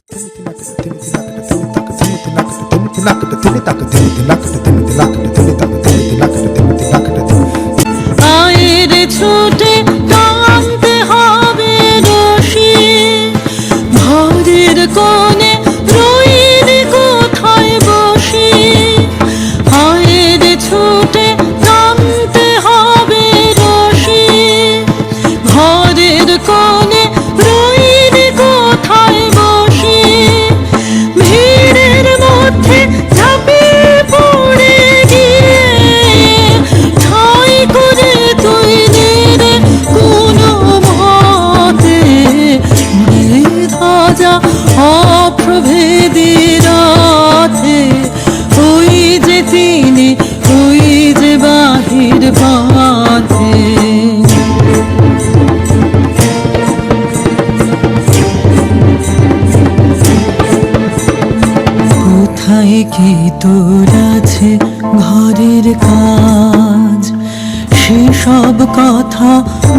আয়ের ছুটে টানতে হবে রশি, ঘরের কোণে রইলি কোথায় বসি। আয়ের ছুটে টানতে হবে রশি, ঘরের কোণে রইলি কোথায় বসি। ভিড়ের মধ্যে ঝাঁপিয়ে পড়ে গিয়ে ঠাঁই করে তুই নিরে কোনো মতে উড়ে ধ্বজা অপ্রভেদী রথে। ওই যে তিনি, ওই যে বাহির পথে। কোথায় কি তোর আছে ঘরের কাজ, সেসব কথা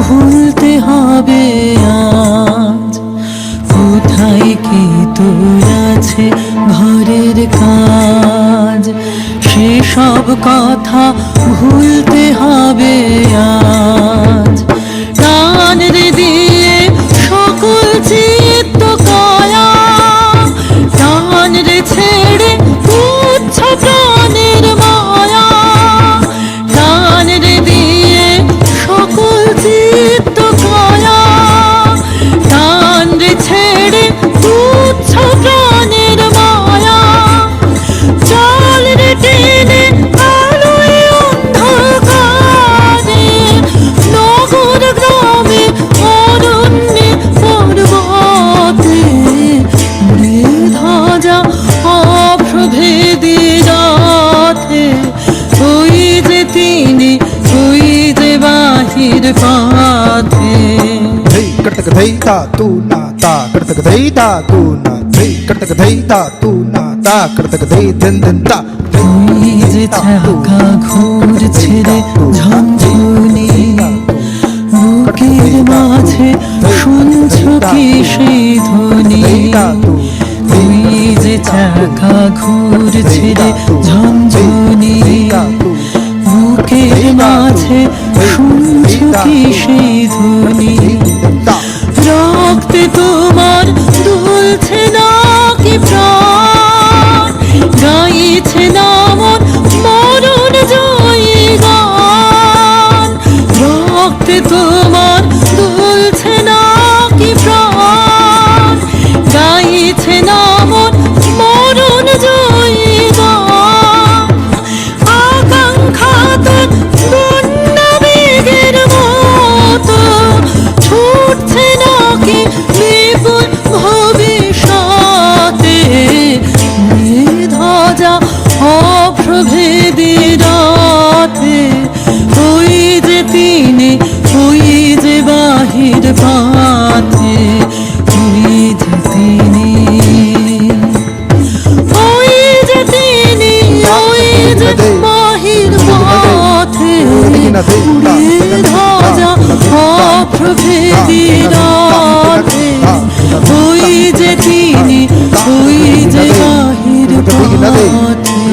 ভুলতে হবে আজ। কোথায় কি তোর আছে ঘরের কাজ, সেসব কথা ভুলতে হবে আজ। কান রে দিয়ে সকল চিত্ত কায়া, টান রে ছেড়ে তুচ্ছ প্রাণের মায়া। টান রে দিয়ে সকল চিত্ত কায়া, টান রে ছেড়ে তুচ্ছ প্রাণের মায়া। চল রে টেনে আলোয় অন্ধকারে, নগর গ্রামে অরণ্যে পর্বতে। উড়ে ধ্বজা অপ্রভেদী রথে, ওই যে তিনি, ওই যে বাহির পথে। करतक धैता तू नाता, करतक धैता तू ना धै, करतक धैता तू नाता, करतक धै दिन दिन ता। ওই যে চাকা ঘুরছে রে ঝনঝনি, বুকের মাঝে শুনছ কি সেই ধ্বনি। ওই যে চাকা ঘুরছে রে ঝনঝনি, বুকের মাঝে শুনছ কি সেই ধ্বনি। রক্তে তোমার দুলছে নাকি প্রাণ, গাইছে না মন মরণ জয়ী গান। রক্তে তোমার দুলছে নাকি প্রাণ, গাইছে না মন মরণ জয়ী গান। আকাঙ্ক্ষা তোর বন্যা বেগের মতো ছুটছে নাকি বিপুল ভবিষ্যতে। ধ্বজা অপ্রভেদী রথে, ওই যে তিনি, ওই যে বাহির পথে। ওই যে তিনি, ওই যে তিনি, ওই যে বাহির পথে। উড়ে ধ্বজা অপ্রভেদী রথে, ওই যে তিনি, ওই যে বাহির পথে।